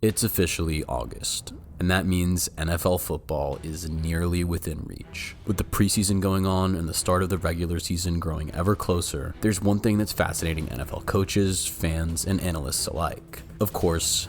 It's officially August, and that means NFL football is nearly within reach. With the preseason going on and the start of the regular season growing ever closer, there's one thing that's fascinating NFL coaches, fans, and analysts alike. Of course,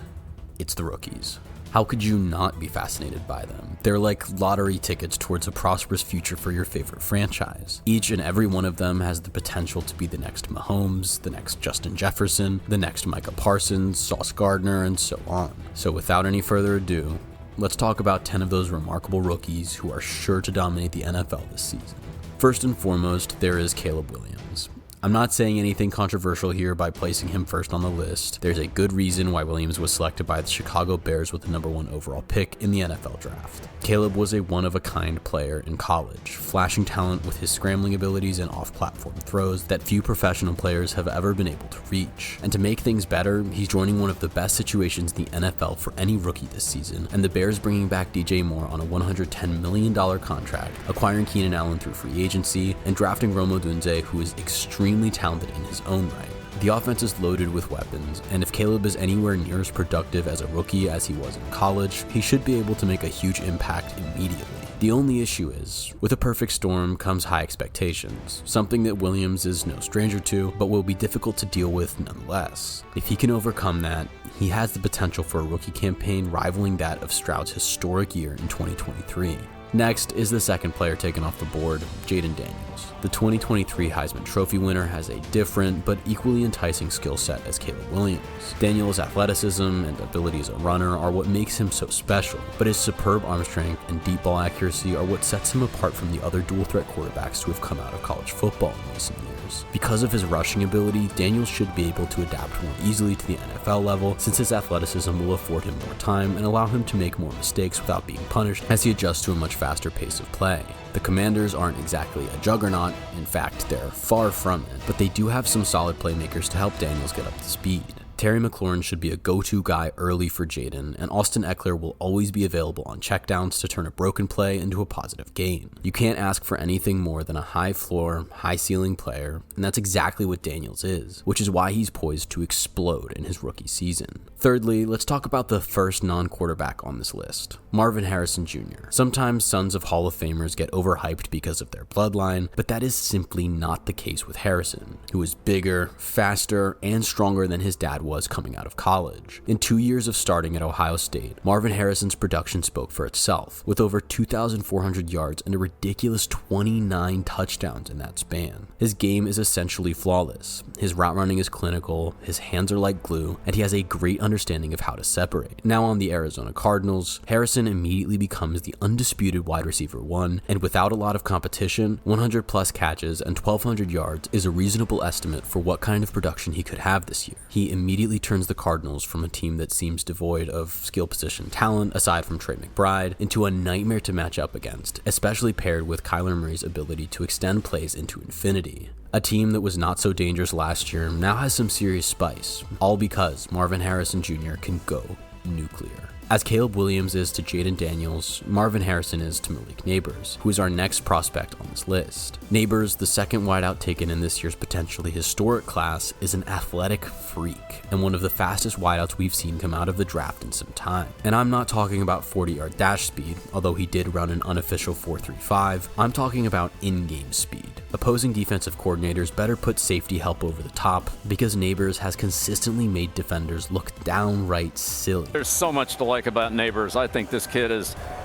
it's the rookies. How could you not be fascinated by them? They're like lottery tickets towards a prosperous future for your favorite franchise. Each and every one of them has the potential to be the next Mahomes, the next Justin Jefferson, the next Micah Parsons, Sauce Gardner, and so on. So without any further ado, let's talk about 10 of those remarkable rookies who are sure to dominate the NFL this season. First and foremost, there is Caleb Williams. I'm not saying anything controversial here by placing him first on the list. There's a good reason why Williams was selected by the Chicago Bears with the number 1 overall pick in the NFL draft. Caleb was a one-of-a-kind player in college, flashing talent with his scrambling abilities and off-platform throws that few professional players have ever been able to reach. And to make things better, he's joining one of the best situations in the NFL for any rookie this season, and the Bears bringing back DJ Moore on a $110 million contract, acquiring Keenan Allen through free agency, and drafting Rome Odunze, who is extremely talented in his own right. The offense is loaded with weapons, and if Caleb is anywhere near as productive as a rookie as he was in college, he should be able to make a huge impact immediately. The only issue is, with a perfect storm comes high expectations, something that Williams is no stranger to, but will be difficult to deal with nonetheless. If he can overcome that, he has the potential for a rookie campaign rivaling that of Stroud's historic year in 2023. Next is the second player taken off the board, Jayden Daniels. The 2023 Heisman Trophy winner has a different but equally enticing skill set as Caleb Williams. Daniels' athleticism and ability as a runner are what makes him so special, but his superb arm strength and deep ball accuracy are what sets him apart from the other dual-threat quarterbacks who have come out of college football in recent years. Because of his rushing ability, Daniels should be able to adapt more easily to the NFL level, since his athleticism will afford him more time and allow him to make more mistakes without being punished as he adjusts to a much faster pace of play. The Commanders aren't exactly a juggernaut, in fact they're far from it, but they do have some solid playmakers to help Daniels get up to speed. Terry McLaurin should be a go-to guy early for Jayden, and Austin Eckler will always be available on checkdowns to turn a broken play into a positive gain. You can't ask for anything more than a high-floor, high-ceiling player, and that's exactly what Daniels is, which is why he's poised to explode in his rookie season. Thirdly, let's talk about the first non-quarterback on this list, Marvin Harrison Jr. Sometimes sons of Hall of Famers get overhyped because of their bloodline, but that is simply not the case with Harrison, who is bigger, faster, and stronger than his dad was coming out of college. In 2 years of starting at Ohio State, Marvin Harrison's production spoke for itself, with over 2,400 yards and a ridiculous 29 touchdowns in that span. His game is essentially flawless. His route running is clinical, his hands are like glue, and he has a great understanding of how to separate. Now on the Arizona Cardinals, Harrison immediately becomes the undisputed wide receiver 1, and without a lot of competition, 100 plus catches and 1,200 yards is a reasonable estimate for what kind of production he could have this year. He immediately turns the Cardinals from a team that seems devoid of skill position talent, aside from Trey McBride, into a nightmare to match up against, especially paired with Kyler Murray's ability to extend plays into infinity. A team that was not so dangerous last year now has some serious spice, all because Marvin Harrison Jr. can go nuclear. As Caleb Williams is to Jayden Daniels, Marvin Harrison is to Malik Nabers, who is our next prospect on this list. Nabers, the second wideout taken in this year's potentially historic class, is an athletic freak, and one of the fastest wideouts we've seen come out of the draft in some time. And I'm not talking about 40-yard dash speed, although he did run an unofficial 4.35, I'm talking about in-game speed. Opposing defensive coordinators better put safety help over the top, because Nabers has consistently made defenders look downright silly. There's so much to like about Nabers. I think this kid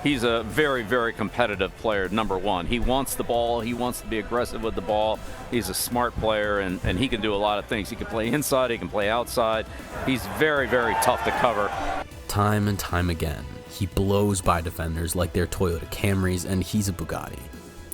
he's a very, very competitive player, number one. He wants the ball, he wants to be aggressive with the ball, he's a smart player, and he can do a lot of things. He can play inside, he can play outside. He's very, very tough to cover. Time and time again, he blows by defenders like they're Toyota Camrys, and he's a Bugatti.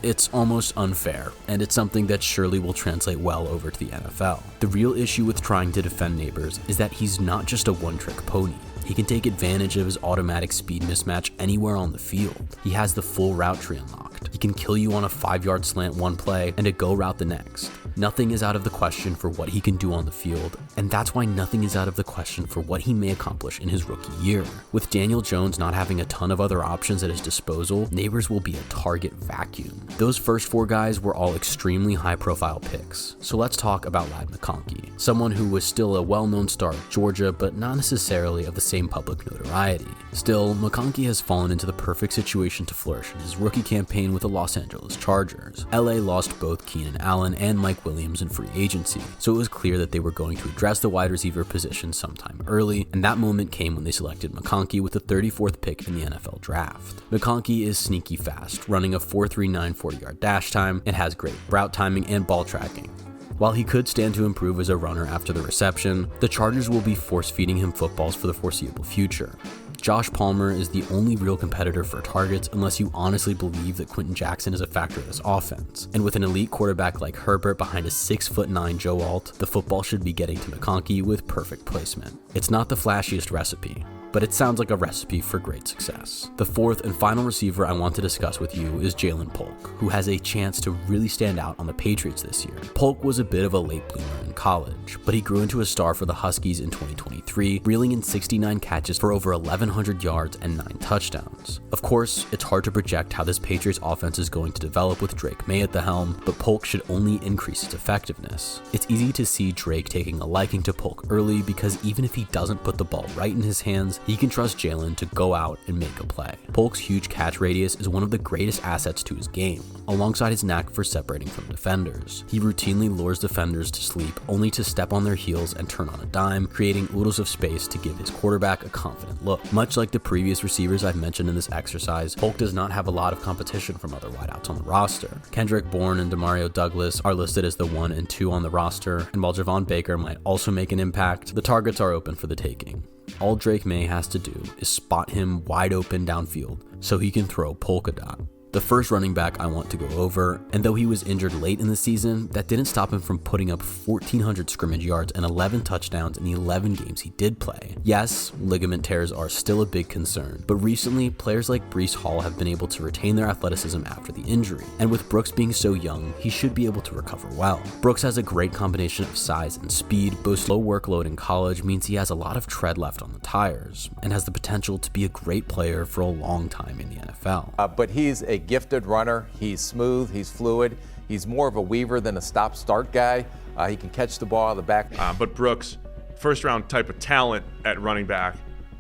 It's almost unfair, and it's something that surely will translate well over to the NFL. The real issue with trying to defend Nabers is that he's not just a one-trick pony. He can take advantage of his automatic speed mismatch anywhere on the field. He has the full route tree unlocked. He can kill you on a 5-yard slant one play and a go route the next. Nothing is out of the question for what he can do on the field, and that's why nothing is out of the question for what he may accomplish in his rookie year. With Daniel Jones not having a ton of other options at his disposal, Nabers will be a target vacuum. Those first 4 guys were all extremely high-profile picks, so let's talk about McConkey, someone who was still a well-known star at Georgia, but not necessarily of the same public notoriety. Still, McConkey has fallen into the perfect situation to flourish in his rookie campaign with the Los Angeles Chargers. LA lost both Keenan Allen and Mike Williams in free agency, so it was clear that they were going to address the wide receiver position sometime early, and that moment came when they selected McConkey with the 34th pick in the NFL draft. McConkey is sneaky fast, running a 4.39 40-yard dash time, and has great route timing and ball tracking. While he could stand to improve as a runner after the reception, the Chargers will be force-feeding him footballs for the foreseeable future. Josh Palmer is the only real competitor for targets unless you honestly believe that Quinton Jackson is a factor in this offense. And with an elite quarterback like Herbert behind a 6'9" Joe Alt, the football should be getting to McConkey with perfect placement. It's not the flashiest recipe, but it sounds like a recipe for great success. The 4th and final receiver I want to discuss with you is Jaylen Polk, who has a chance to really stand out on the Patriots this year. Polk was a bit of a late bloomer in college, but he grew into a star for the Huskies in 2023, reeling in 69 catches for over 1,100 yards and 9 touchdowns. Of course, it's hard to project how this Patriots offense is going to develop with Drake May at the helm, but Polk should only increase its effectiveness. It's easy to see Drake taking a liking to Polk early because even if he doesn't put the ball right in his hands, he can trust Jaylen to go out and make a play. Polk's huge catch radius is one of the greatest assets to his game, alongside his knack for separating from defenders. He routinely lures defenders to sleep only to step on their heels and turn on a dime, creating oodles of space to give his quarterback a confident look. Much like the previous receivers I've mentioned in this exercise, Polk does not have a lot of competition from other wideouts on the roster. Kendrick Bourne and Demario Douglas are listed as the 1 and 2 on the roster, and while Javon Baker might also make an impact, the targets are open for the taking. All Drake May has to do is spot him wide open downfield so he can throw polka dot. The first running back I want to go over, and though he was injured late in the season, that didn't stop him from putting up 1,400 scrimmage yards and 11 touchdowns in the 11 games he did play. Yes, ligament tears are still a big concern, but recently, players like Breece Hall have been able to retain their athleticism after the injury, and with Brooks being so young, he should be able to recover well. Brooks has a great combination of size and speed, but low workload in college means he has a lot of tread left on the tires, and has the potential to be a great player for a long time in the NFL. But he's a gifted runner. He's smooth, he's fluid, he's more of a weaver than a stop-start guy. He can catch the ball out of the back. But Brooks, first-round type of talent at running back,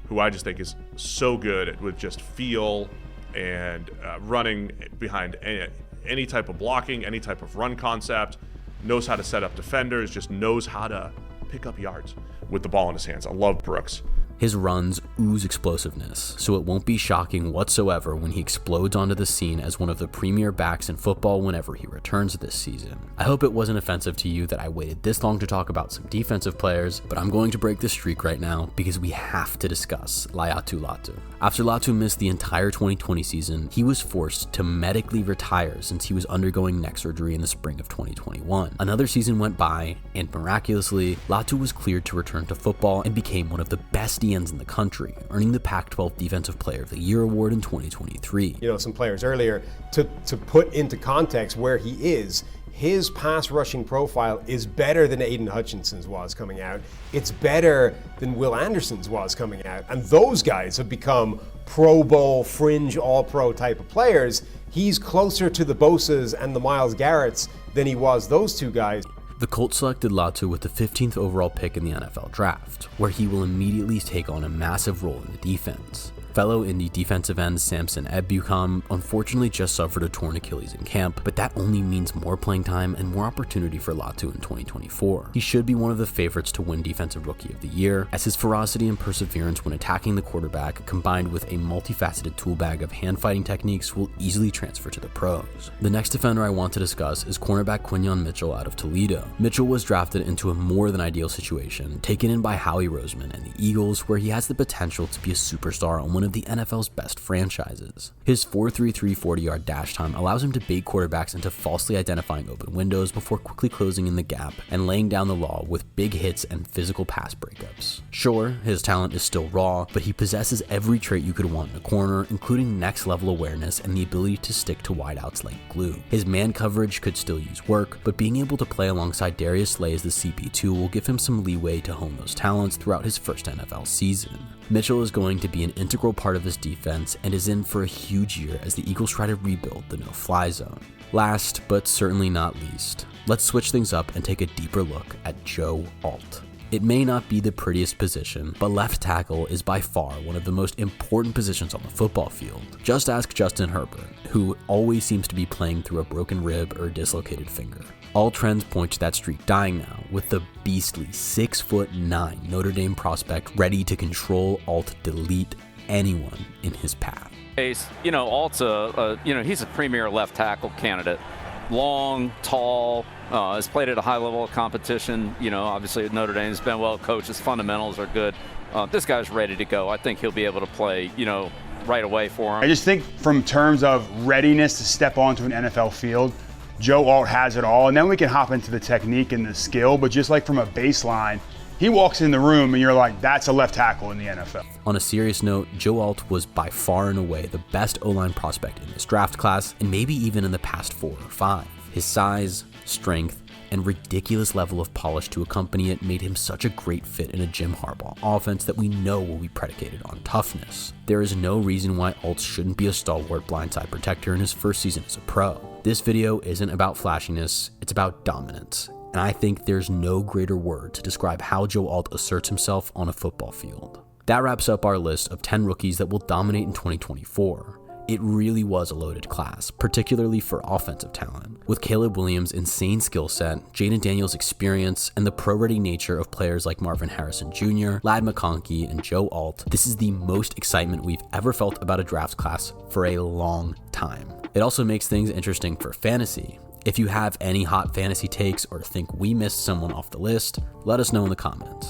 who I just think is so good with just feel and running behind any type of blocking, any type of run concept, knows how to set up defenders, just knows how to pick up yards with the ball in his hands. I love Brooks. His runs ooze explosiveness, so it won't be shocking whatsoever when he explodes onto the scene as one of the premier backs in football whenever he returns this season. I hope it wasn't offensive to you that I waited this long to talk about some defensive players, but I'm going to break the streak right now because we have to discuss Laiatu Latu. After Latu missed the entire 2020 season, he was forced to medically retire since he was undergoing neck surgery in the spring of 2021. Another season went by, and miraculously, Latu was cleared to return to football and became one of the best DNs in the country, earning the Pac-12 Defensive Player of the Year award in 2023. You know, some players earlier, to put into context where he is, his pass rushing profile is better than Aiden Hutchinson's was coming out. It's better than Will Anderson's was coming out. And those guys have become Pro Bowl, fringe, all-pro type of players. He's closer to the Bosa's and the Myles Garrett's than he was those two guys. The Colts selected Latu with the 15th overall pick in the NFL draft, where he will immediately take on a massive role in the defense. Fellow Indy defensive end Samson Ebukam unfortunately just suffered a torn Achilles in camp, but that only means more playing time and more opportunity for Latu in 2024. He should be one of the favorites to win Defensive Rookie of the Year, as his ferocity and perseverance when attacking the quarterback, combined with a multifaceted tool bag of hand-fighting techniques, will easily transfer to the pros. The next defender I want to discuss is cornerback Quinyon Mitchell out of Toledo. Mitchell was drafted into a more than ideal situation, taken in by Howie Roseman and the Eagles, where he has the potential to be a superstar on one one of the NFL's best franchises. His 4.33 40-yard dash time allows him to bait quarterbacks into falsely identifying open windows before quickly closing in the gap and laying down the law with big hits and physical pass breakups. Sure, his talent is still raw, but he possesses every trait you could want in a corner, including next-level awareness and the ability to stick to wideouts like glue. His man coverage could still use work, but being able to play alongside Darius Slay as the CP2 will give him some leeway to hone those talents throughout his first NFL season. Mitchell is going to be an integral part of this defense and is in for a huge year as the Eagles try to rebuild the no-fly zone. Last, but certainly not least, let's switch things up and take a deeper look at Joe Alt. It may not be the prettiest position, but left tackle is by far one of the most important positions on the football field. Just ask Justin Herbert, who always seems to be playing through a broken rib or dislocated finger. All trends point to that streak dying now, with the beastly 6'9" Notre Dame prospect ready to control, delete anyone in his path. Ace, Alt's he's a premier left tackle candidate. Long, tall, has played at a high level of competition. Obviously at Notre Dame, has been well coached. His fundamentals are good. This guy's ready to go. I think he'll be able to play, right away for him. I just think from terms of readiness to step onto an NFL field, Joe Alt has it all. And then we can hop into the technique and the skill. But just like from a baseline, he walks in the room and you're like, that's a left tackle in the NFL. On a serious note, Joe Alt was by far and away the best O-line prospect in this draft class, and maybe even in the past 4 or 5. His size, strength, and ridiculous level of polish to accompany it made him such a great fit in a Jim Harbaugh offense that we know will be predicated on toughness. There is no reason why Alt shouldn't be a stalwart blindside protector in his first season as a pro. This video isn't about flashiness, it's about dominance. And I think there's no greater word to describe how Joe Alt asserts himself on a football field. That wraps up our list of 10 rookies that will dominate in 2024. It really was a loaded class, particularly for offensive talent. With Caleb Williams' insane skill set, Jayden Daniels' experience, and the pro-ready nature of players like Marvin Harrison Jr., McConkey, and Joe Alt, this is the most excitement we've ever felt about a draft class for a long time. It also makes things interesting for fantasy. If you have any hot fantasy takes or think we missed someone off the list, let us know in the comments.